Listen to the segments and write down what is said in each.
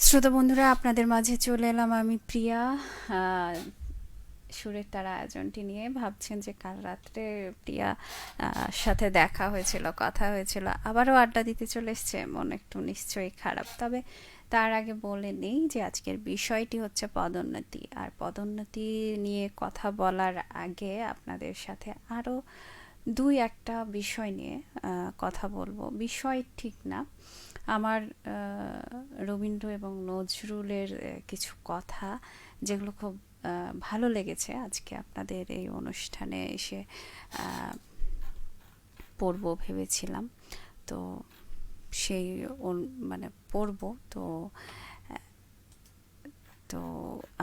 শ্রোতা বন্ধুরা, আপনাদের মাঝে চলে এলাম আমি প্রিয়া। আহ, সুরের তারা আয়োজনটি নিয়ে ভাবছেন যে কাল রাত্রে প্রিয়া সাথে দেখা হয়েছিল, কথা হয়েছিল, আবারও আড্ডা দিতে চলে এসছে, মন একটু নিশ্চয়ই খারাপ। তবে তার আগে বলে নিই যে আজকের বিষয়টি হচ্ছে পদোন্নতি। আর পদোন্নতি নিয়ে কথা বলার আগে আপনাদের সাথে আরও দুই একটা বিষয় নিয়ে কথা বলবো। বিষয় ঠিক না, আমার রবীন্দ্র এবং নজরুলের কিছু কথা যেগুলো খুব ভালো লেগেছে আজকে আপনাদের এই অনুষ্ঠানে এসে পড়বো ভেবেছিলাম। তো সেই মানে পড়বো তো তো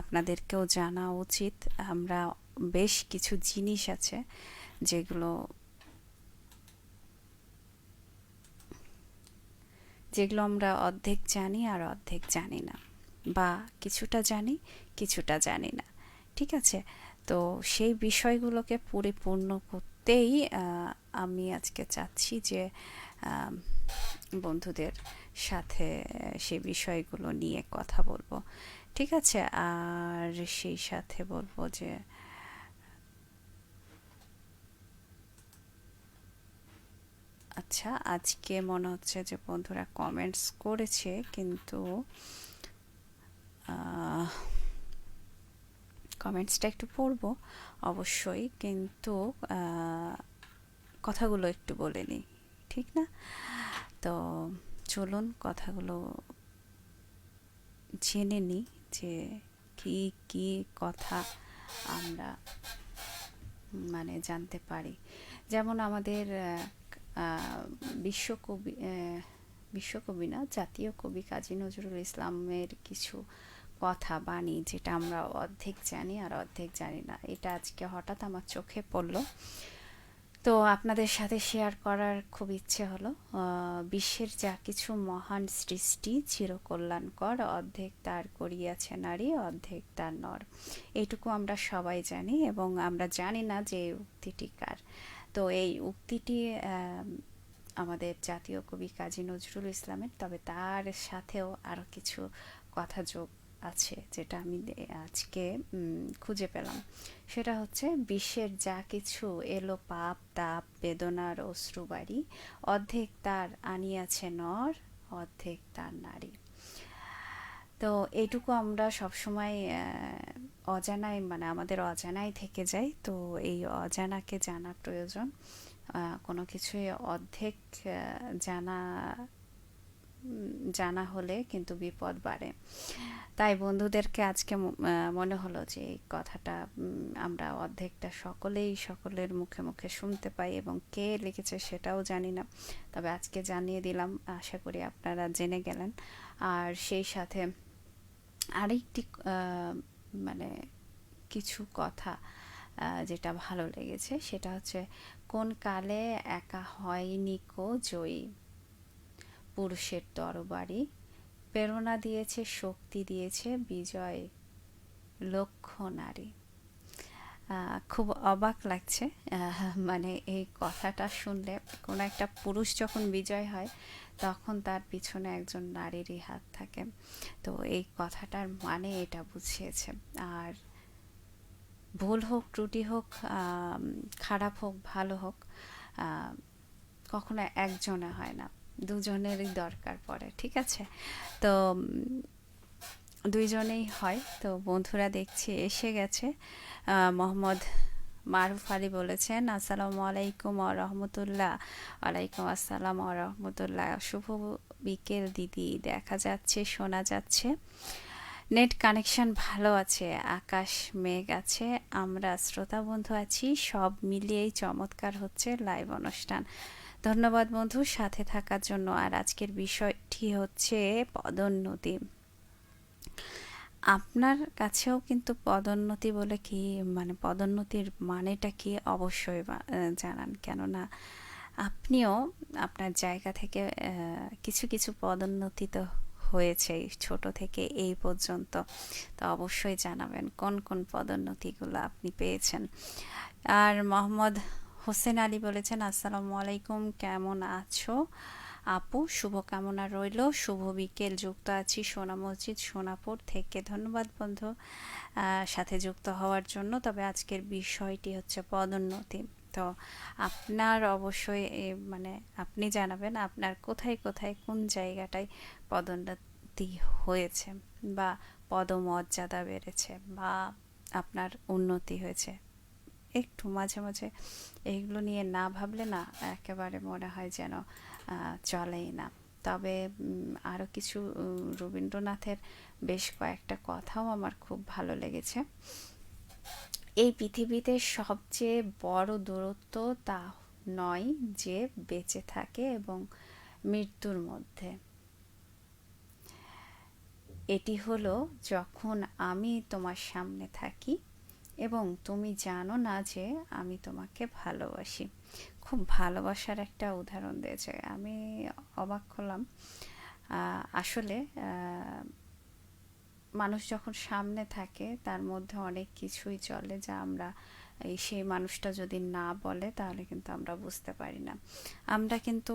আপনাদেরকেও জানা উচিত। আমরা বেশ কিছু জিনিস আছে যেগুলো যেগুলো আমরা অর্ধেক জানি আর অর্ধেক জানি না, বা কিছুটা জানি কিছুটা জানি না। ঠিক আছে? তো সেই বিষয়গুলোকে পরিপূর্ণ করতেই আমি আজকে চাচ্ছি যে আম, বন্ধুদের সাথে সেই বিষয়গুলো নিয়ে কথা বলবো। ঠিক আছে? আর সেই সাথে বলবো যে আচ্ছা, আজকে মনে হচ্ছে যে বন্ধুরা কমেন্টস করেছে, কিন্তু কমেন্টসটা একটু পড়বো অবশ্যই, কিন্তু কথাগুলো একটু বলে নিই, ঠিক না? তো চলুন কথাগুলো জেনে নিই যে কি কি কথা আমরা মানে জানতে পারি। যেমন আমাদের বিশ্বকবি বিশ্বকবি না, জাতীয় কবি কাজী নজরুল ইসলামের কিছু কথা, বাণী, যেটা আমরা অর্ধেক জানি আর অর্ধেক জানি না, এটা আজকে হঠাৎ আমার চোখে পড়লো। তো আপনাদের সাথে শেয়ার করার খুব ইচ্ছে হলো। বিশ্বের যা কিছু মহান সৃষ্টি চিরকল্যাণকর, অর্ধেক তার করিয়াছে নারী, অর্ধেক তার নর। এইটুকু আমরা সবাই জানি, এবং আমরা জানি না যে এই উক্তিটি কার। তো এই উক্তিটি আমাদের জাতীয় কবি কাজী নজরুল ইসলামের, তবে তার সাথেও আরও কিছু কথা যোগ আছে যেটা আমি আজকে খুঁজে পেলাম। সেটা হচ্ছে, বিশ্বের যা কিছু এলো পাপ তাপ বেদনার অশ্রুবাড়ি, অর্ধেক তার আনিয়াছে নর, অর্ধেক তার নারী। তো এইটুকু আমরা সবসময় অজানায়, মানে আমাদের অজানায় থেকে যাই। তো এই অজানাকে জানা প্রয়োজন। কোনো কিছুই অর্ধেক জানা জানা হলে কিন্তু বিপদ বাড়ে। তাই বন্ধুদেরকে আজকে মনে হলো যে এই কথাটা আমরা অর্ধেকটা সকলেই সকলের মুখে মুখে শুনতে পাই, এবং কে লিখেছে সেটাও জানি না। তবে আজকে জানিয়ে দিলাম, আশা করি আপনারা জেনে গেলেন। আর সেই সাথে আরেকটি মানে কিছু কথা যেটা ভালো লেগেছে সেটা হচ্ছে, কোন কালে একা হয়নি কো জয়ী, পুরুষের তরবারি প্রেরণা দিয়েছে, শক্তি দিয়েছে বিজয়, লক্ষ নারী। খুব অবাক লাগছে। মানে এই কথাটা শুনলে, কোনো একটা পুরুষ যখন বিজয় হয় তখন তার পিছনে একজন নারীরই হাত থাকে। তো এই কথাটার মানে এটা বুঝিয়েছে। আর ভুল হোক, ত্রুটি হোক, খারাপ হোক, ভালো হোক, কখনো একজনে হয় না, দুজনেরই দরকার পড়ে। ঠিক আছে? তো দুইজনেই হয়। তো বন্ধুরা দেখছি এসে গেছে। মোহাম্মদ মারুফ আলী বলেছেন, আসসালামু আলাইকুম ওয়া রাহমাতুল্লাহ। ওয়ালাইকুম আসসালাম ওয়া রাহমাতুল্লাহ। শুভ বিকেল দিদি, দেখা যাচ্ছে শোনা যাচ্ছে, নেট কানেকশন ভালো আছে, আকাশ মেঘ আছে, আমরা শ্রোতা বন্ধু আছি, সব মিলিয়েই চমৎকার হচ্ছে লাইভ অনুষ্ঠান। ধন্যবাদ বন্ধু সাথে থাকার জন্য। আর আজকের বিষয়টি হচ্ছে পদোন্নতি। আপনার কাছেও কিন্তু পদোন্নতি বলে কি, মানে পদোন্নতির মানেটা কি অবশ্যই জানান, কেননা আপনিও আপনার জায়গা থেকে কিছু কিছু পদোন্নতি তো হয়েছে ছোট থেকে এই পর্যন্ত। তো অবশ্যই জানাবেন কোন কোন পদোন্নতিগুলো আপনি পেয়েছেন। আর মোহাম্মদ হোসেন আলী বলেছেন, আসসালামু আলাইকুম, কেমন আছো? আপু, শুভকামনা রইল। শুভ বিকেল। যুক্ত আছি সোনা মসজিদ সোনাপুর থেকে। ধন্যবাদ বন্ধু সাথে যুক্ত হওয়ার জন্য। তবে আজকের বিষয়টি হচ্ছে পদোন্নতি। তো আপনার অবশ্যই মানে আপনি জানাবেন আপনার কোথায় কোথায় কোন জায়গাটায় পদোন্নতি হয়েছে, বা পদমর্যাদা বেড়েছে, বা আপনার উন্নতি হয়েছে। একটু মাঝে মাঝে এইগুলো নিয়ে না ভাবলে না একেবারে মনে হয় যেন চলেই না। তবে আরও কিছু রবীন্দ্রনাথের বেশ কয়েকটা কথাও আমার খুব ভালো লেগেছে। এই পৃথিবীতে সবচেয়ে বড় দূরত্ব তা নয় যে বেঁচে থাকে এবং মৃত্যুর মধ্যে, এটি হলো যখন আমি তোমার সামনে থাকি এবং তুমি জানো না যে আমি তোমাকে ভালোবাসি। খুব ভালোবাসার একটা উদাহরণ দিয়েছে, আমি অবাক হলাম। আসলে মানুষ যখন সামনে থাকে তার মধ্যে অনেক কিছুই চলে যা আমরা সেই মানুষটা যদি না বলে তাহলে কিন্তু আমরা বুঝতে পারি না। আমরা কিন্তু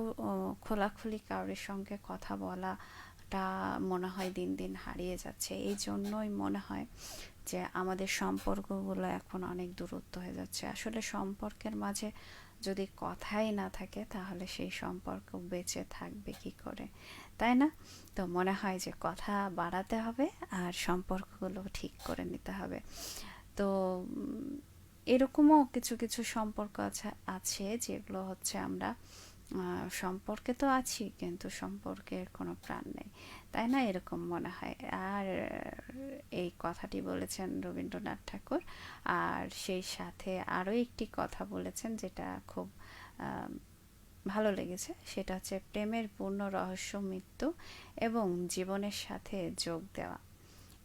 খোলাখুলি কারোর সঙ্গে কথা বলাটা মনে হয় দিন দিন হারিয়ে যাচ্ছে। এই জন্যই মনে হয় যে আমাদের সম্পর্কগুলো এখন অনেক দূরত্ব হয়ে যাচ্ছে। আসলে সম্পর্কের মাঝে যদি কথাই না থাকে তাহলে সেই সম্পর্ক বেঁচে থাকবে কি করে, তাই না? তো মনে হয় যে কথা বাড়াতে হবে আর সম্পর্কগুলো ঠিক করে নিতে হবে। তো এরকমও কিছু কিছু সম্পর্ক আছে যেগুলো হচ্ছে আমরা সম্পর্কে তো আছি কিন্তু সম্পর্কের কোনো প্রাণ নেই, তাই না? এরকম মনে হয়। আর এই কথাটি বলেছেন রবীন্দ্রনাথ ঠাকুর। আর সেই সাথে আরও একটি কথা বলেছেন যেটা খুব ভালো লেগেছে, সেটা হচ্ছে প্রেমের পূর্ণ রহস্য মৃত্যু এবং জীবনের সাথে যোগ দেওয়া।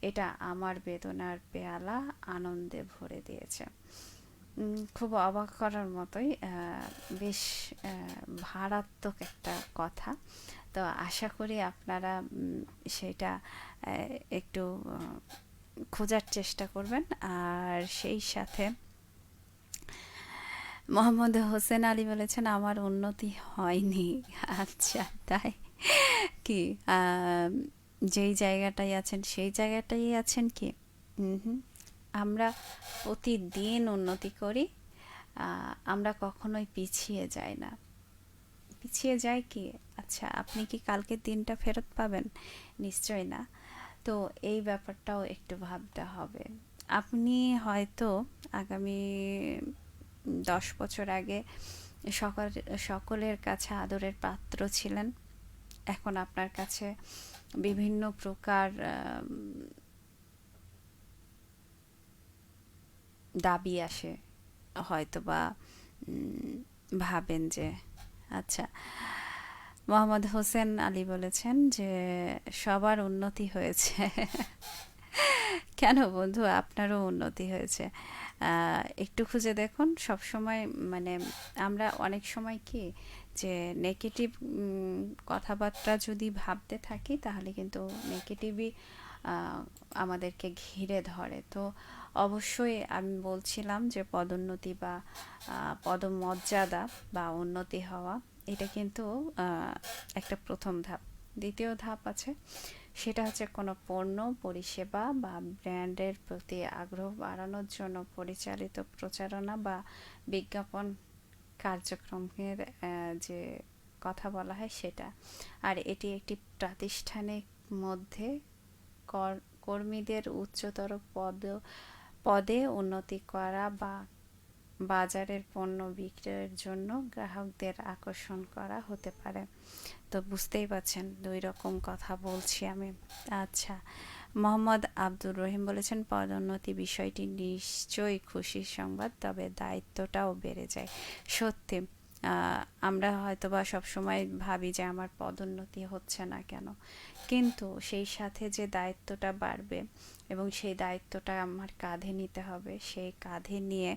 এটা আমার বেদনার পেয়ালা আনন্দে ভরে দিয়েছে। খুব অবাক করার মতোই বেশ ভারাত্মক একটা কথা। তো আশা করি আপনারা সেটা একটু খোঁজার চেষ্টা করবেন। আর সেই সাথে মোহাম্মদ হোসেন আলী বলেছেন আমার উন্নতি হয়নি। আচ্ছা, তাই কি? যেই জায়গাটায় আছেন সেই জায়গাটাই আছেন কি? হুম, আমরা প্রতিদিন উন্নতি করি। আমরা কখনোই পিছিয়ে যাই না। পিছিয়ে যায় কি? আচ্ছা, আপনি কি কালকের দিনটা ফেরত পাবেন? নিশ্চয় না। তো এই ব্যাপারটাও একটু ভাবতে হবে। আপনি হয়তো আগামী 10 বছর আগে সকল সকলের কাছে আদরের পাত্র ছিলেন। এখন আপনার কাছে বিভিন্ন প্রকার দাবি আসে, হয়তো বা ভাবেন যে আচ্ছা। মোহাম্মদ হোসেন আলী বলেছেন যে সবার উন্নতি হয়েছে। কেন বন্ধু, আপনারও উন্নতি হয়েছে। একটু খুঁজে দেখুন। সব সময় মানে আমরা অনেক সময় কি যে নেগেটিভ কথাবার্তা যদি ভাবতে থাকি তাহলে কিন্তু নেগেটিভই আমাদেরকে ঘিরে ধরে। তো অবশ্যই আমি বলছিলাম যে পদোন্নতি বা পদমর্যাদা বা উন্নতি হওয়া, এটা কিন্তু একটা প্রথম ধাপ। দ্বিতীয় ধাপ আছে, সেটা হচ্ছে কোনো পণ্য পরিষেবা বা ব্র্যান্ডের প্রতি আগ্রহ বাড়ানোর জন্য পরিচালিত প্রচারণা বা বিজ্ঞাপন কার্যক্রমের যে কথা বলা হয় সেটা। আর এটি একটি প্রাতিষ্ঠানিক মধ্যে কর্মীদের উচ্চতর পদে উন্নতি করা বা বাজারের পণ্য বিক্রয়ের জন্য গ্রাহকদের আকর্ষণ করা হতে পারে। তো বুঝতেই পারছেন 2 রকম কথা বলছি আমি। আচ্ছা, মোহাম্মদ আব্দুর রহিম বলেছেন পদোন্নতি বিষয়টি নিশ্চয়ই খুশির সংবাদ, তবে দায়িত্বটাও বেড়ে যায়। সত্যি, আমরা হয়তোবা সবসময় ভাবি যে আমার পদোন্নতি হচ্ছে না কেন, কিন্তু সেই সাথে যে দায়িত্বটা বাড়বে এবং সেই দায়িত্বটা আমার কাঁধে নিতে হবে, সেই কাঁধে নিয়ে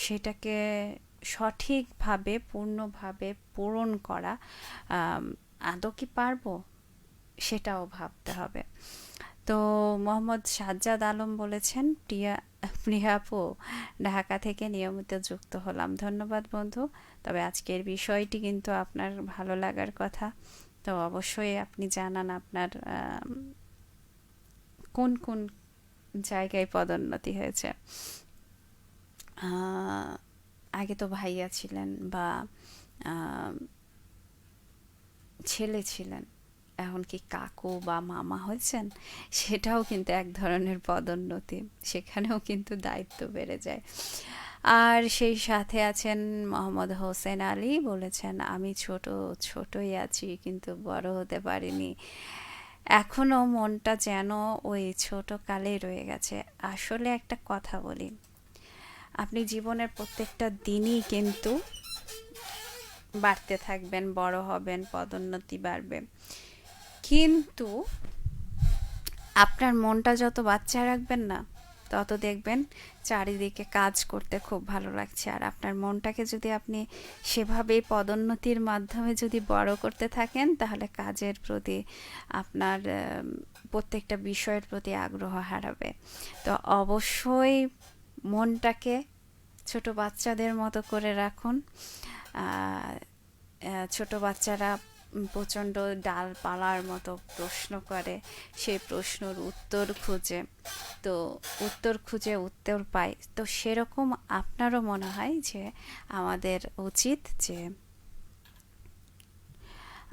সেটাকে সঠিকভাবে পূর্ণভাবে পূরণ করা আদৌ কি পারবো সেটাও ভাবতে হবে। তো মোহাম্মদ সাজ্জাদ আলম বলেছেন প্রিয়া আপু, ঢাকা থেকে নিয়মিত যুক্ত হলাম। ধন্যবাদ বন্ধু। তবে আজকের বিষয়টি কিন্তু আপনার ভালো লাগার কথা। তো অবশ্যই আপনি জানান আপনার কোন কোন জায়গায় পদোন্নতি হয়েছে। আহ, আগে তো ভাইয়া ছিলেন বা আহ, ছেলে ছিলেন, এখন কি কাকু বা মামা হয়েছেন, সেটাও কিন্তু এক ধরনের পদোন্নতি, সেখানেও কিন্তু দায়িত্ব বেড়ে যায়। আর সেই সাথে আছেন মোহাম্মদ হোসেন আলী, বলেছেন আমি ছোটই আছি কিন্তু বড় হতে পারিনি, এখনো মনটা যেন ওই ছোট কালেই রয়ে গেছে। আসলে একটা কথা বলি, আপনি জীবনের প্রত্যেকটা দিনই কিন্তু বাড়তে থাকবেন, বড় হবেন, পদোন্নতি বাড়বে, কিন্তু আপনার মনটা যত বাচ্চা রাখবেন না, তত দেখবেন চারিদিকে কাজ করতে খুব ভালো লাগছে। আর আপনার মনটাকে যদি আপনি সেভাবেই পদোন্নতির মাধ্যমে যদি বড় করতে থাকেন, তাহলে কাজের প্রতি আপনার প্রত্যেকটা বিষয়ের প্রতি আগ্রহ হারাবে। তো অবশ্যই মনটাকে ছোট বাচ্চাদের মতো করে রাখুন। আহ, ছোট বাচ্চারা প্রচণ্ড ডালপালার মতো প্রশ্ন করে, সেই প্রশ্নর উত্তর খুঁজে, তো উত্তর খুঁজে উত্তর পায়। তো সেরকম আপনারও মনে হয় যে আমাদের উচিত যে,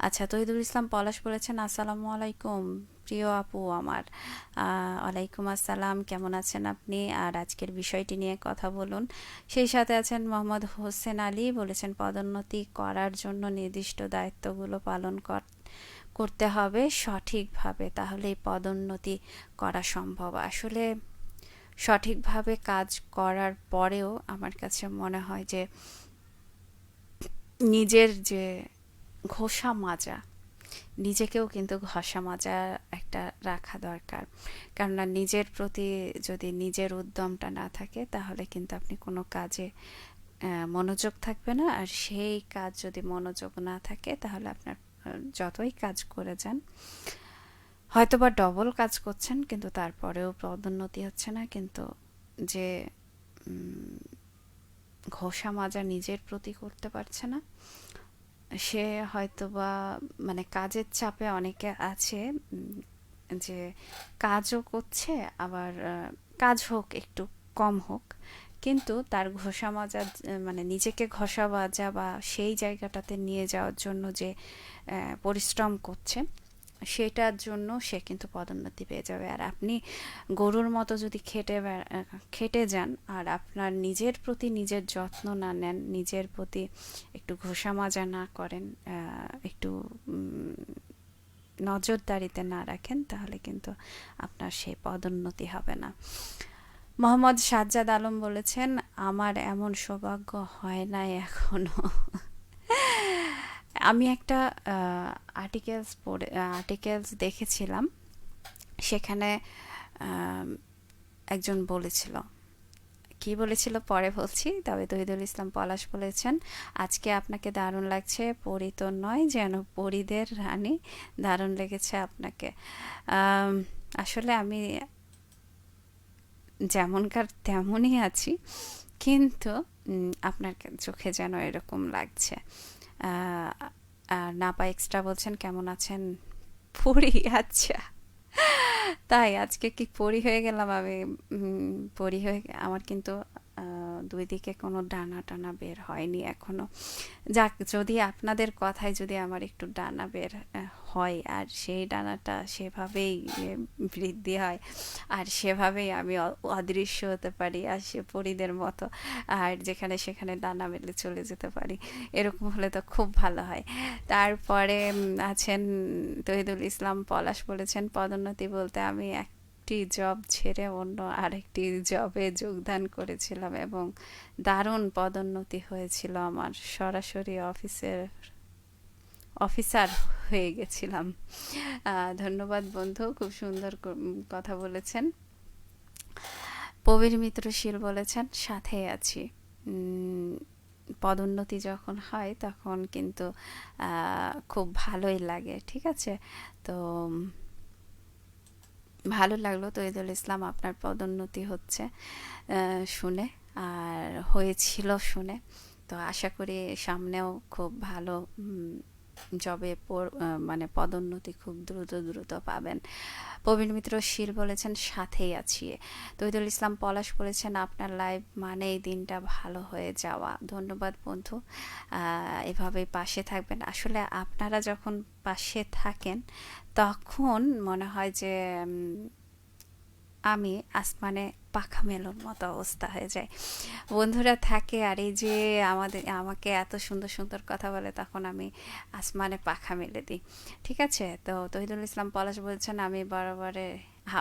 আচ্ছা, তহিদুল ইসলাম পলাশ বলেছেন আসসালামু আলাইকুম প্রিয় আপু আমার। ওয়ালাইকুম আসসালাম, কেমন আছেন আপনি, আর আজকের বিষয়টি নিয়ে কথা বলুন। সেই সাথে আছেন মোহাম্মদ হোসেন আলী, বলেছেন পদোন্নতি করার জন্য নির্দিষ্ট দায়িত্বগুলো পালন করতে হবে সঠিকভাবে, তাহলেই পদোন্নতি করা সম্ভব। আসলে সঠিকভাবে কাজ করার পরেও আমার কাছে মনে হয় যে নিজের যে ঘষা মাজা, নিজেকেও কিন্তু ঘষা মাজা একটা রাখা দরকার। কেননা নিজের প্রতি যদি নিজের উদ্যমটা না থাকে, তাহলে কিন্তু আপনি কোনো কাজে মনোযোগ থাকবে না। আর সেই কাজ যদি মনোযোগ না থাকে, তাহলে আপনার যতই কাজ করে যান, হয়তোবা ডবল কাজ করছেন কিন্তু তারপরেও পদোন্নতি হচ্ছে না। কিন্তু যে ঘষা মাজা নিজের প্রতি করতে পারছে না, সে হয়তোবা মানে কাজের চাপে অনেকে আছে যে কাজও করছে, আবার কাজ হোক একটু কম হোক, কিন্তু তার ঘষা মাজা মানে নিজেকে ঘষা মাজা বা সেই জায়গাটাতে নিয়ে যাওয়ার জন্য যে পরিশ্রম করছে, সেটার জন্য সে কিন্তু পদোন্নতি পেয়ে যাবে। আর আপনি গরুর মতো যদি খেটে যান আর আপনার নিজের প্রতি নিজের যত্ন না নেন, নিজের প্রতি একটু ঘষা মাজা না করেন, একটু নজরদারিতে না রাখেন, তাহলে কিন্তু আপনার সেই পদোন্নতি হবে না। মোহাম্মদ সাজ্জাদ আলম বলেছেন আমার এমন সৌভাগ্য হয় নাই এখনো। আমি একটা আর্টিকেলস দেখেছিলাম, সেখানে একজন বলেছিল, কি বলেছিল পরে বলছি, তবে তহিদুল ইসলাম পলাশ বলেছেন আজকে আপনাকে দারুণ লাগছে, পরি তো নয় যেন পরিদের রানী, দারুণ লেগেছে আপনাকে। আসলে আমি যেমনকার তেমনই আছি, কিন্তু আপনার চোখে যেন এরকম লাগছে। আর নাপা এক্সট্রা বলছেন কেমন আছেন পরি, আচ্ছা তাই আজকে কি পরি হয়ে গেলাম আমি। পরি হয়ে আমার কিন্তু দুই দিকে কোনো ডানা টানা বের হয়নি এখনো। যাক, যদি আপনাদের কথায় যদি আমার একটু ডানা বের হয়, আর সেই ডানাটা সেভাবেই বৃদ্ধি হয়, আর সেভাবেই আমি অদৃশ্য হতে পারি আর সে পরীদের মতো, আর যেখানে সেখানে ডানা মেলে চলে যেতে পারি, এরকম হলে তো খুব ভালো হয়। তারপরে আছেন তহিদুল ইসলাম পলাশ, বলেছেন পদোন্নতি বলতে আমি একটি জব ছেড়ে অন্য আরেকটি জবে যোগদান করেছিলাম এবং দারুণ পদোন্নতি হয়েছিল আমার, সরাসরি অফিসার হয়ে গেছিলাম। ধন্যবাদ বন্ধু, খুব সুন্দর কথা বলেছেন। প্রবীর মিত্রশীল বলেছেন সাথে আছি। পদোন্নতি যখন হয় তখন কিন্তু খুব ভালোই লাগে। ঠিক আছে, তো ভালো লাগলো তহিদুল ইসলাম আপনার পদোন্নতি হচ্ছে শুনে, আর হয়েছিল শুনে। তো আশা করি সামনেও খুব ভালো জবে মানে পদোন্নতি খুব দ্রুত দ্রুত পাবেন। প্রবীণ মিত্র শীল বলেছেন সাথেই আছি। তহিদুল ইসলাম পলাশ বলেছেন আপনার লাইভ মানে এই দিনটা ভালো হয়ে যাওয়া। ধন্যবাদ বন্ধু, এভাবেই পাশে থাকবেন। আসলে আপনারা যখন পাশে থাকেন তখন মনে হয় যে আমি আসমানে পাখা মেলোর মতো অবস্থা হয়ে যায়। বন্ধুরা থাকে আর এই যে আমাকে এত সুন্দর সুন্দর কথা বলে, তখন আমি আসমানে পাখা মেলে দিই। ঠিক আছে, তো তহিদুল ইসলাম পলাশ বলছেন আমি বরাবরে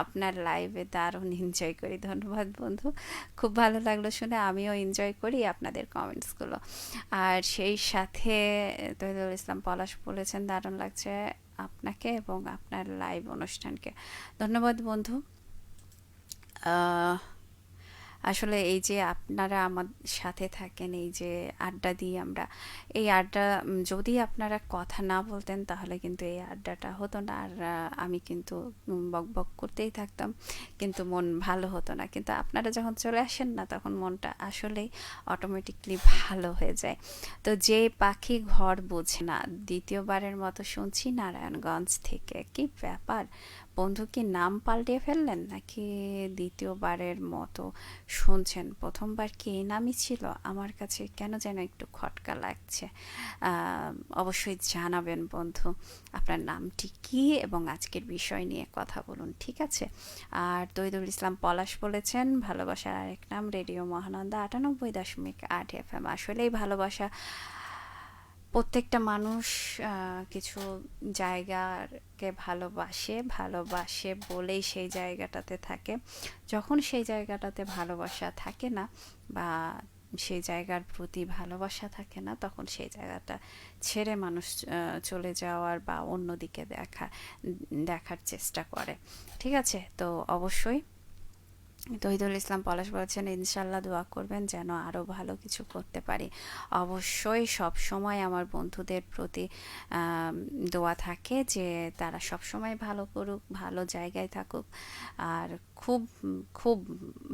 আপনার লাইভে দারুণ এনজয় করি। ধন্যবাদ বন্ধু, খুব ভালো লাগলো শুনে। আমিও এনজয় করি আপনাদের কমেন্টসগুলো। আর সেই সাথে তহিদুল ইসলাম পলাশ বলেছেন দারুণ লাগছে আপনাকে এবং আপনার লাইভ অনুষ্ঠানকে। ধন্যবাদ বন্ধু। আসলে এই যে আপনারা আমার সাথে থাকেন, এই যে আড্ডা দিই আমরা, এই আড্ডা যদি আপনারা কথা না বলতেন তাহলে কিন্তু এই আড্ডাটা হতো না। আর আমি কিন্তু বক বক করতেই থাকতাম, কিন্তু মন ভালো হতো না। কিন্তু আপনারা যখন চলে আসেন না, তখন মনটা আসলেই অটোমেটিকলি ভালো হয়ে যায়। তো যে পাখি ঘর বোঝে না, দ্বিতীয়বারের মতো শুনছি নারায়ণগঞ্জ থেকে। কি ব্যাপার বন্ধু, কি নাম পাল্টিয়ে ফেললেন নাকি দ্বিতীয়বারের মতো শুনছেন? প্রথমবার কি এই নামই ছিল? আমার কাছে কেন যেন একটু খটকা লাগছে। অবশ্যই জানাবেন বন্ধু আপনার নামটি কি এবং আজকের বিষয় নিয়ে কথা বলুন, ঠিক আছে? আর তহিদুল ইসলাম পলাশ বলেছেন ভালোবাসার আরেক নাম রেডিও মহানন্দা 98.8 FM। আসলেই ভালোবাসা, প্রত্যেকটা মানুষ কিছু জায়গাকে ভালোবাসে, ভালোবাসে বলেই সেই জায়গাটাতে থাকে। যখন সেই জায়গাটাতে ভালোবাসা থাকে না বা সেই জায়গার প্রতি ভালোবাসা থাকে না, তখন সেই জায়গাটা ছেড়ে মানুষ চলে যাওয়ার বা অন্যদিকে দেখার চেষ্টা করে। ঠিক আছে, তো অবশ্যই তহিদুল ইসলাম পলাশ বলছেন ইনশাল্লাহ দোয়া করবেন যেন আরও ভালো কিছু করতে পারি। অবশ্যই সব সময় আমার বন্ধুদের প্রতি দোয়া থাকে যে তারা সব সময় ভালো করুক, ভালো জায়গায় থাকুক, আর খুব খুব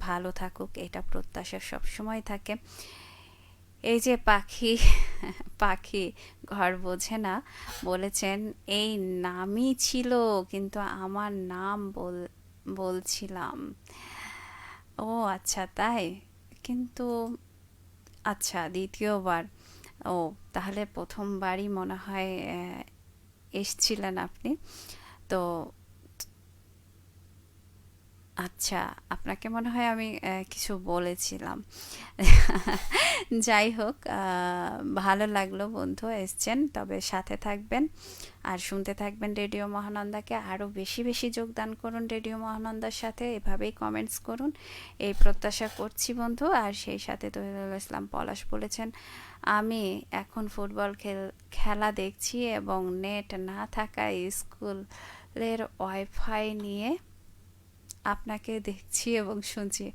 ভালো থাকুক, এটা প্রত্যাশা সব সময় থাকে। এই যে পাখি পাখি ঘর বোঝে না বলেছেন এই নামই ছিল, কিন্তু আমার নাম বলছিলাম। ও আচ্ছা তাই, কিন্তু আচ্ছা দ্বিতীয়বার। ও, তাহলে প্রথমবারই মনে হয় এসছিলেন আপনি। তো আচ্ছা, আপনাকে মনে হয় আমি কিছু বলেছিলাম। যাই হোক, ভালো লাগলো বন্ধু এসছেন, তবে সাথে থাকবেন আর শুনতে থাকবেন রেডিও মহানন্দাকে। আরও বেশি বেশি যোগদান করুন রেডিও মহানন্দার সাথে, এভাবেই কমেন্টস করুন, এই প্রত্যাশা করছি বন্ধু। আর সেই সাথে তহিদুল ইসলাম পলাশ বলেছেন আমি এখন ফুটবল খেলা দেখছি এবং নেট না থাকায় স্কুলের ওয়াইফাই নিয়ে আপনাকে দেখছি এবং শুনছি।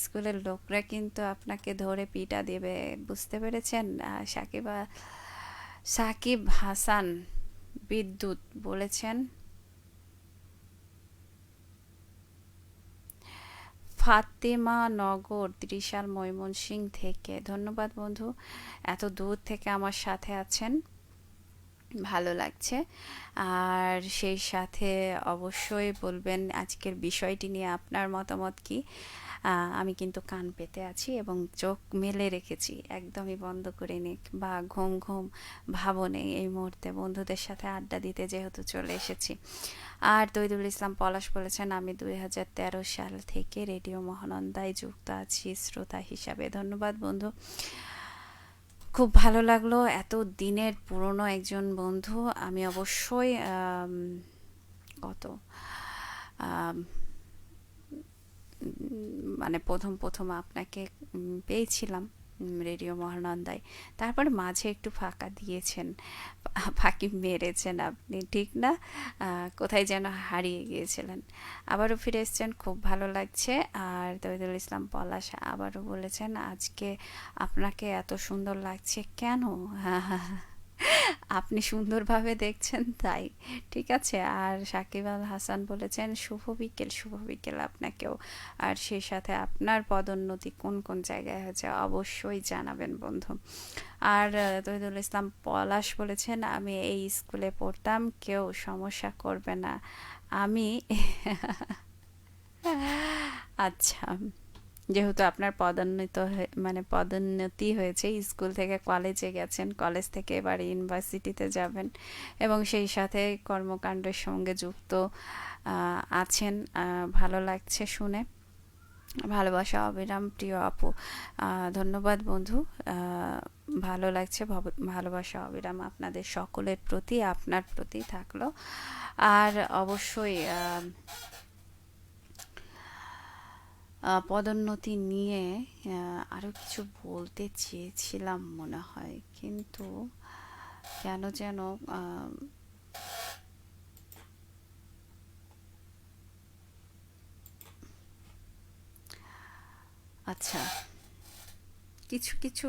স্কুলের লোকরা কিন্তু আপনাকে ধরে পিটা দেবে, বুঝতে পেরেছেন? সাকিব হাসান বিদ্যুৎ বলেছেন ফাতেমা নগর, ত্রিশাল, ময়মনসিংহ থেকে। ধন্যবাদ বন্ধু, এত দূর থেকে আমার সাথে আছেন, ভালো লাগছে। আর সেই সাথে অবশ্যই বলবেন আজকের বিষয়টি নিয়ে আপনার মতামত কি। আমি কিন্তু কান পেতে আছি এবং চোখ মেলে রেখেছি, একদমই বন্ধ করে নি বা ঘুম ঘুম ভাবও নেই এই মুহূর্তে, বন্ধুদের সাথে আড্ডা দিতে যেহেতু চলে এসেছি। আর তহিদুল ইসলাম পলাশ বলেছেন আমি 2013 সাল থেকে রেডিও মহানন্দায় যুক্ত আছি শ্রোতা হিসাবে। ধন্যবাদ বন্ধু, খুব ভালো লাগলো, এত দিনের পুরনো একজন বন্ধু। আমি অবশ্যই কত মানে প্রথম আপনাকে পেয়েছিলাম রেডিও মহানন্দায়, তারপর মাঝে একটু ফাঁকা দিয়েছেন, ফাঁকি মেরেছেন আপনি, ঠিক না? কোথায় যেন হারিয়ে গিয়েছিলেন, আবারও ফিরে এসেছেন, খুব ভালো লাগছে। আর তহিদুল ইসলাম পলাশ আবারও বলেছেন আজকে আপনাকে এত সুন্দর লাগছে কেন? আপনি সুন্দরভাবে দেখছেন তাই। ঠিক আছে? আর সাকিব আল হাসান বলেছেন শুভ বিকেল আপনাকেও। আর সেই সাথে আপনার পদোন্নতি কোন কোন জায়গায় হয়েছে অবশ্যই জানাবেন বন্ধু। আর তহিদুল ইসলাম পলাশ বলেছেন আমি এই স্কুলে পড়তাম, কেউ সমস্যা করবে না। আমি আচ্ছা, যেহেতু আপনার মানে পদোন্নতি হয়েছে, স্কুল থেকে কলেজে গেছেন, কলেজ থেকে এবার ইউনিভার্সিটিতে যাবেন এবং সেই সাথে কর্মকাণ্ডের সঙ্গে যুক্ত আছেন, ভালো লাগছে শুনে। ভালোবাসা অবিরাম প্রিয় আপু, ধন্যবাদ বন্ধু। ভালো লাগছে, ভালোবাসা অবিরাম আপনাদের সকলের প্রতি, আপনার প্রতি থাকলো। আর অবশ্যই পদোন্নতি নিয়ে আরও কিছু বলতে চেয়েছিলাম মনে হয়, কিন্তু কেন যেন আচ্ছা, কিছু কিছু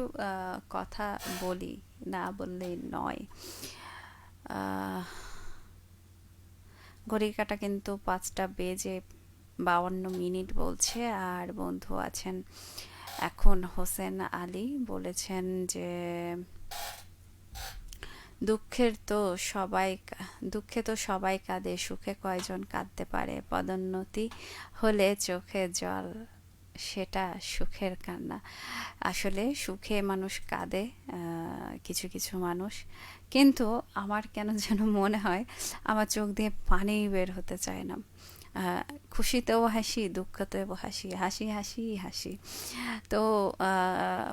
কথা বলি, না বললেই নয়। আহ, ঘড়ির কাঁটা কিন্তু 5টা বেজে 52 মিনিট বলছে। আর বন্ধু আছেন এখন হোসেন আলী, বলেছেন যে দুঃখের তো সবাই দুঃখে তো সবাই কাঁদে, সুখে কয়জন কাঁদতে পারে, পদোন্নতি হলে চোখে জল, সেটা সুখের কান্না। আসলে সুখে মানুষ কাঁদে, কিছু কিছু মানুষ, কিন্তু আমার কেন যেন মনে হয় আমার চোখ দিয়ে পানি বের হতে চায় না। আহ, খুশিতেও হাসি, দুঃখতেও হাসি, হাসি হাসি হাসি। তো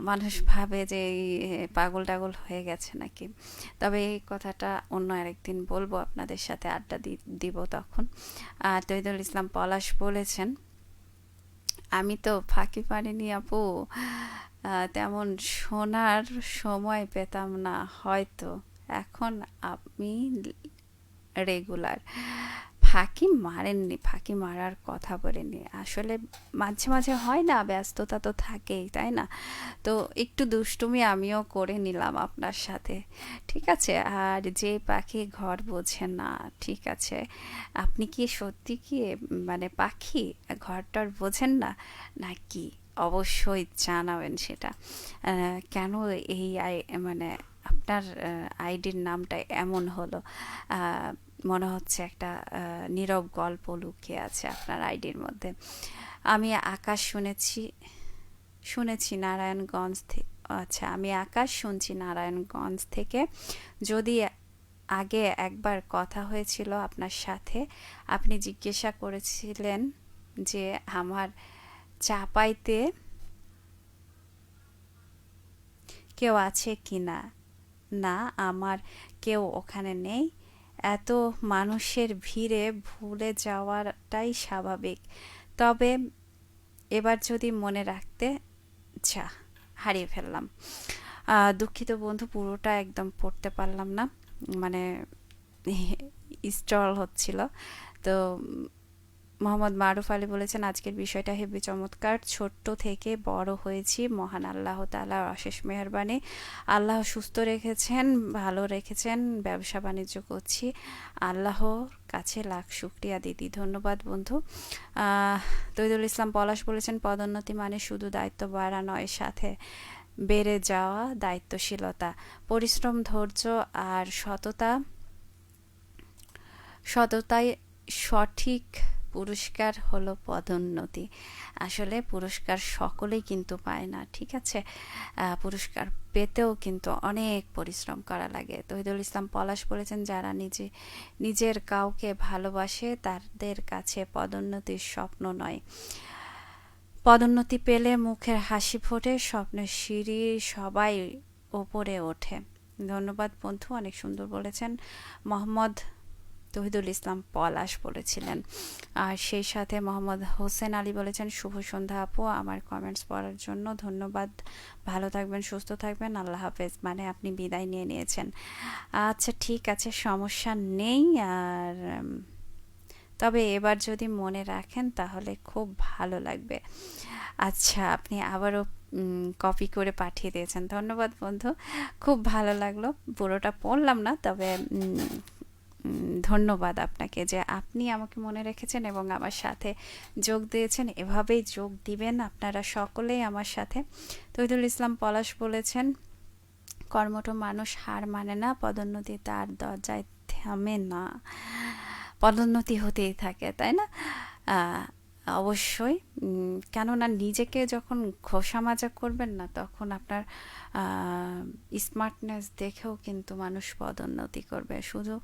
মানুষ ভাবে যে এই পাগল টাগল হয়ে গেছে নাকি। তবে এই কথাটা অন্য আরেকদিন বলবো, আপনাদের সাথে আড্ডা দিব তখন। তহিদুল ইসলাম পলাশ বলেছেন আমি তো ফাঁকি পারিনি আপু, তেমন শোনার সময় পেতাম না হয়তো, এখন আমি রেগুলার। ফাঁকি মারেননি, ফাঁকি মারার কথা বলেনি আসলে। মাঝে মাঝে হয় না, ব্যস্ততা তো থাকেই তাই না? তো একটু দুষ্টুমি আমিও করে নিলাম আপনার সাথে, ঠিক আছে? আর যে পাখি ঘর বোঝে না, ঠিক আছে, আপনি কি সত্যি কি মানে পাখি ঘরটার বোঝেন না নাকি? অবশ্যই জানাবেন সেটা। কেন এই মানে আপনার আইডির নামটা এমন হলো? আহ, মনে হচ্ছে একটা নীরব গল্প লুকিয়ে আছে আপনার আইডির মধ্যে। আমি আকাশ শুনেছি, শুনেছি নারায়ণগঞ্জ থেকে। আচ্ছা, আমি আকাশ শুনছি নারায়ণগঞ্জ থেকে। যদি আগে একবার কথা হয়েছিল আপনার সাথে, আপনি জিজ্ঞাসা করেছিলেন যে আমার চাপাইতে কেউ আছে কি না। না, আমার কেউ ওখানে নেই। এত মানুষের ভিড়ে ভুলে যাওয়াটাই স্বাভাবিক। তবে এবার যদি মনে রাখতে, আচ্ছা, হারিয়ে ফেললাম। দুঃখিত বন্ধু, পুরোটা একদম পড়তে পারলাম না, মানে স্টল হচ্ছিল। তো মোহাম্মদ মারুফ আলী বলেছেন আজকের বিষয়টা হেবি চমৎকার, ছোট্ট থেকে বড় হয়েছি মহান আল্লাহ তাআলার অশেষ মেহেরবানি। আল্লাহ সুস্থ রেখেছেন, ভালো রেখেছেন, ব্যবসা বাণিজ্য করছি, আল্লাহর কাছে লাখ শুক্রিয়া দিদি। ধন্যবাদ বন্ধু। তৈদুল ইসলাম পলাশ বলেছেন পদোন্নতি মানে শুধু দায়িত্ব বাড়া নয়, সাথে বেড়ে যাওয়া দায়িত্বশীলতা, পরিশ্রম, ধৈর্য আর সততাই সঠিক পুরস্কার হলো পদোন্নতি। আসলে পুরস্কার সকলেই কিন্তু পায় না, ঠিক আছে? পুরস্কার পেতেও কিন্তু অনেক পরিশ্রম করা লাগে। তহিদুল ইসলাম পলাশ বলেছেন যারা নিজের কাউকে ভালোবাসে তাদের কাছে পদোন্নতির স্বপ্ন নয়, পদোন্নতি পেলে মুখের হাসি ফোটে, স্বপ্নের সিঁড়ি সবাই ওপরে ওঠে। ধন্যবাদ বন্ধু, অনেক সুন্দর বলেছেন। মোহাম্মদ তহিদুল ইসলাম পলাশ বলেছিলেন। আর সেই সাথে মোহাম্মদ হোসেন আলী বলেছেন শুভ সন্ধ্যা আপু, আমার কমেন্টস পড়ার জন্য ধন্যবাদ। ভালো থাকবেন, সুস্থ থাকবেন, আল্লাহ হাফেজ। মানে আপনি বিদায় নিয়ে নিয়েছেন। আচ্ছা ঠিক আছে, সমস্যা নেই। আর তবে এবার যদি মনে রাখেন তাহলে খুব ভালো লাগবে। আচ্ছা, আপনি আবারও কপি করে পাঠিয়ে দিয়েছেন, ধন্যবাদ বন্ধু। খুব ভালো লাগলো, পুরোটা পড়লাম না, তবে ধন্যবাদ আপনাকে যে আপনি আমাকে মনে রেখেছেন এবং আমার সাথে যোগ দিয়েছেন। এভাবেই যোগ দিবেন আপনারা সকলেই আমার সাথে। তহিদুল ইসলাম পলাশ বলেছেন, কর্মঠ মানুষ হার মানে না, পদোন্নতি তার দরজায় থামে না, পদোন্নতি হতেই থাকে, তাই না? আহ, অবশ্যই। কেননা নিজেকে যখন ঘষা মাজা করবেন না, তখন আপনার স্মার্টনেস দেখেও কিন্তু মানুষ পদোন্নতি করবে। শুধু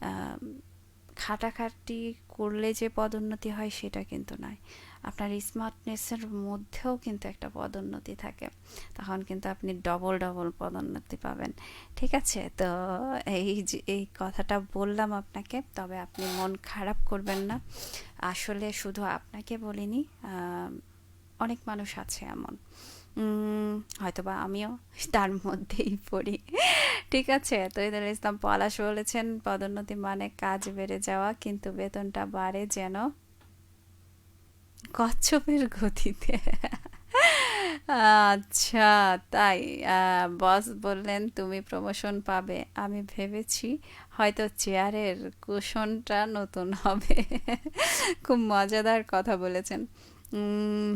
আহ, খাটাখাটি করলে যে পদোন্নতি হয় সেটা কিন্তু নয়, আপনার স্মার্টনেসের মধ্যেও কিন্তু একটা পদোন্নতি থাকে, তখন কিন্তু আপনি ডবল ডবল পদোন্নতি পাবেন। ঠিক আছে, তো এই কথাটা বললাম আপনাকে, তবে আপনি মন খারাপ করবেন না। আসলে শুধু আপনাকে বলিনি, অনেক মানুষ আছে এমন, হয়তোবা আমিও তার মধ্যেই পড়ি। ঠিক আছে, তহিদুল ইসলাম পলাশ বলেছেন, পদোন্নতি মানে কাজ বেড়ে যাওয়া, কিন্তু বেতনটা বাড়ে যেন কচ্ছপের গতিতে। আচ্ছা, তাই? বস বললেন তুমি প্রমোশন পাবে, আমি ভেবেছি হয়তো চেয়ারের কুশনটা নতুন হবে। খুব মজাদার কথা বলেছেন। উম,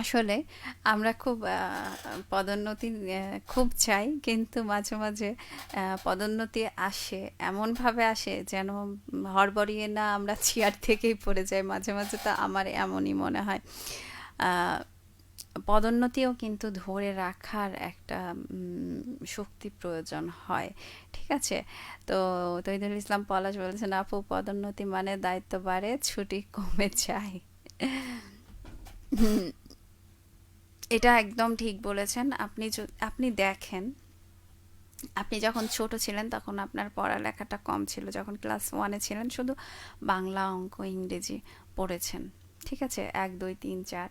আসলে আমরা খুব পদোন্নতি খুব চাই, কিন্তু মাঝে মাঝে পদোন্নতি আসে, এমনভাবে আসে যেন হড়বড়িয়ে না আমরা চেয়ার থেকেই পড়ে যাই। মাঝে মাঝে তো আমার এমনই মনে হয়। আহ, পদোন্নতিও কিন্তু ধরে রাখার একটা শক্তি প্রয়োজন হয়। ঠিক আছে, তো তহিদুল ইসলাম পলাশ বলেছেন, আপু পদোন্নতি মানে দায়িত্ব বাড়ে, ছুটি কমে যায়। এটা একদম ঠিক বলেছেন। আপনি দেখেন, আপনি যখন ছোট ছিলেন তখন আপনার পড়ালেখাটা কম ছিল, যখন ক্লাস ওয়ানে ছিলেন শুধু বাংলা, অঙ্ক, ইংরেজি পড়েছেন। ঠিক আছে, 1 2 3 4,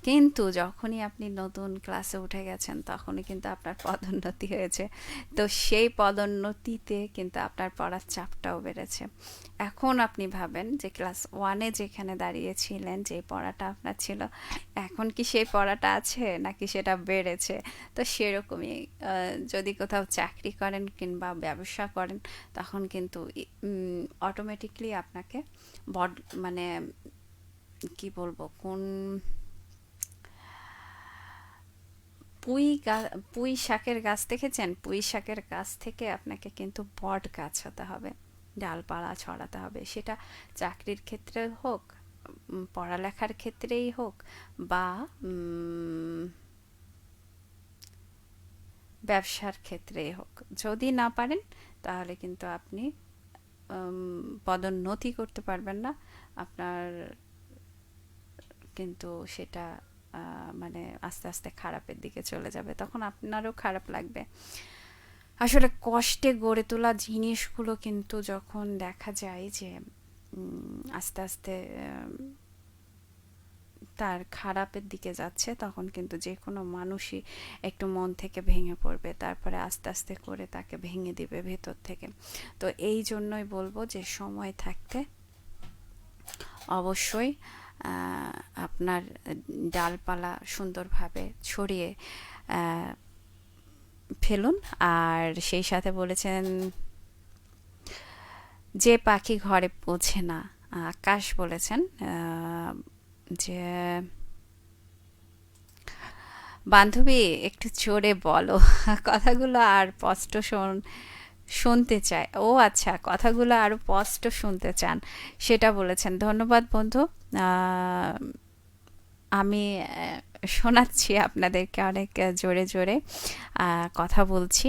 কিন্তু যখনই আপনি নতুন ক্লাসে উঠে গেছেন তখনই কিন্তু আপনার পদোন্নতি হয়েছে। তো সেই পদোন্নতিতে কিন্তু আপনার পড়ার চাপটাও বেড়েছে। এখন আপনি ভাবেন যে ক্লাস ওয়ানে যেখানে দাঁড়িয়েছিলেন, যে পড়াটা আপনার ছিল, এখন কি সেই পড়াটা আছে নাকি সেটা বেড়েছে? তো সেরকমই, যদি কোথাও চাকরি করেন কিংবা ব্যবসা করেন, তখন কিন্তু অটোমেটিকলি আপনাকে বড মানে কি বলবো, কোন পুঁই শাকের গাছ দেখেছেন? পুঁই শাকের গাছ থেকে আপনাকে কিন্তু বট গাছ হতে হবে, ডালপালা ছড়াতে হবে। সেটা চাকরির ক্ষেত্রে হোক, পড়ালেখার ক্ষেত্রেই হোক, বা ব্যবসার ক্ষেত্রেই হোক। যদি না পারেন তাহলে কিন্তু আপনি পদোন্নতি করতে পারবেন না। আপনার কিন্তু সেটা মানে আস্তে আস্তে খারাপের দিকে চলে যাবে, তখন আপনারও খারাপ লাগবে। আসলে কষ্টে গড়ে তোলা জিনিসগুলো কিন্তু যখন দেখা যায় যে আস্তে আস্তে তার খারাপের দিকে যাচ্ছে, তখন কিন্তু যে কোনো মানুষই একটু মন থেকে ভেঙে পড়বে, তারপরে আস্তে আস্তে করে তাকে ভেঙে দিবে ভেতর থেকে। তো এই জন্যই বলবো যে সময় থাকতে অবশ্যই আপনার ডালপালা সুন্দরভাবে ছড়িয়ে ফেলুন। আর সেই সাথে বলেছেন, যে পাখি ঘরে পৌঁছে না, আকাশ বলেছেন যে বান্ধবী একটু জোরে বলো, কথাগুলো আর স্পষ্ট শুনতে চায়। ও আচ্ছা, কথাগুলো আরো স্পষ্ট শুনতে চান, সেটা বলেছেন। ধন্যবাদ বন্ধু। আহ, আমি শোনাচ্ছি আপনাদেরকে অনেক জোরে জোরে কথা বলছি।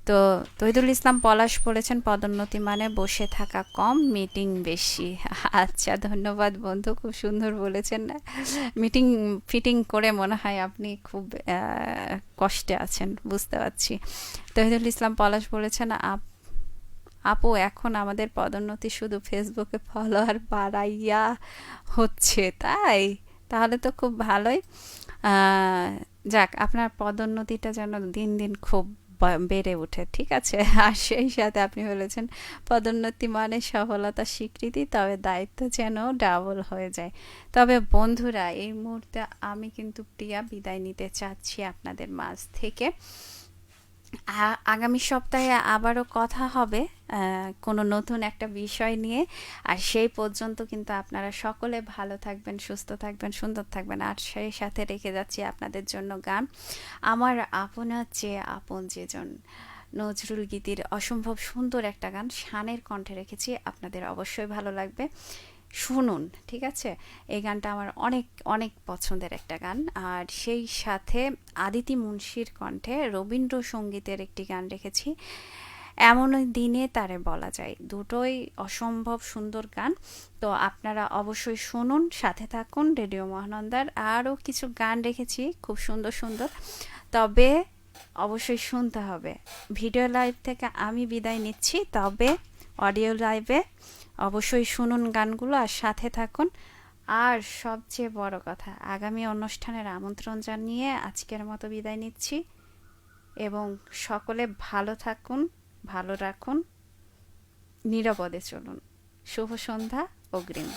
তো তহিদুল ইসলাম পলাশ বলেছেন, পদোন্নতি মানে বসে থাকা কম, মিটিং বেশি। আচ্ছা, ধন্যবাদ বন্ধু, খুব সুন্দর বলেছেন। মিটিং ফিটিং করে মনে হয় আপনি খুব কষ্টে আছেন, বুঝতে পারছি। তহিদুল ইসলাম পলাশ বলেছেন, আপু এখন আমাদের পদোন্নতি শুধু ফেসবুকে ফলোয়ার বাড়াইয়া হচ্ছে, তাই? তাহলে তো খুব ভালোই। যাক, আপনার পদোন্নতিটা যেন দিন দিন খুব বেড়ে ওঠে, ঠিক আছে? আর সেই সাথে আপনি বলেছেন পদোন্নতি মানে সফলতা স্বীকৃতি, তবে দায়িত্ব যেন ডাবল হয়ে যায়। তবে বন্ধুরা, এই মুহূর্তে আমি কিন্তু প্রিয়া বিদায় নিতে চাচ্ছি আপনাদের মাঝ থেকে। আগামী সপ্তাহে আবারও কথা হবে কোনো নতুন একটা বিষয় নিয়ে। আর সেই পর্যন্ত কিন্তু আপনারা সকলে ভালো থাকবেন, সুস্থ থাকবেন, সুন্দর থাকবেন। আর সেই সাথে রেখে যাচ্ছি আপনাদের জন্য গান, আমার আপনার চেয়ে আপন যেজন, নজরুল গীতির অসম্ভব সুন্দর একটা গান শানের কণ্ঠে রেখেছি, আপনাদের অবশ্যই ভালো লাগবে, শুনুন, ঠিক আছে? এই গানটা আমার অনেক অনেক পছন্দের একটা গান। আর সেই সাথে আদিতি মুন্সির কণ্ঠে রবীন্দ্রসঙ্গীতের একটি গান রেখেছি, এমন ওই দিনে তারে বলা যায়। দুটোই অসম্ভব সুন্দর গান। তো আপনারা অবশ্যই শুনুন, সাথে থাকুন রেডিও মহানন্দার। আরও কিছু গান রেখেছি খুব সুন্দর সুন্দর, তবে অবশ্যই শুনতে হবে। ভিডিও লাইভ থেকে আমি বিদায় নিচ্ছি, তবে অডিও লাইভে অবশ্যই শুনুন গানগুলো আর সাথে থাকুন। আর সবচেয়ে বড় কথা, আগামী অনুষ্ঠানের আমন্ত্রণ জানিয়ে আজকের মতো বিদায় নিচ্ছি, এবং সকলে ভালো থাকুন, ভালো রাখুন, নিরাপদে চলুন। শুভ সন্ধ্যা অগ্রিম।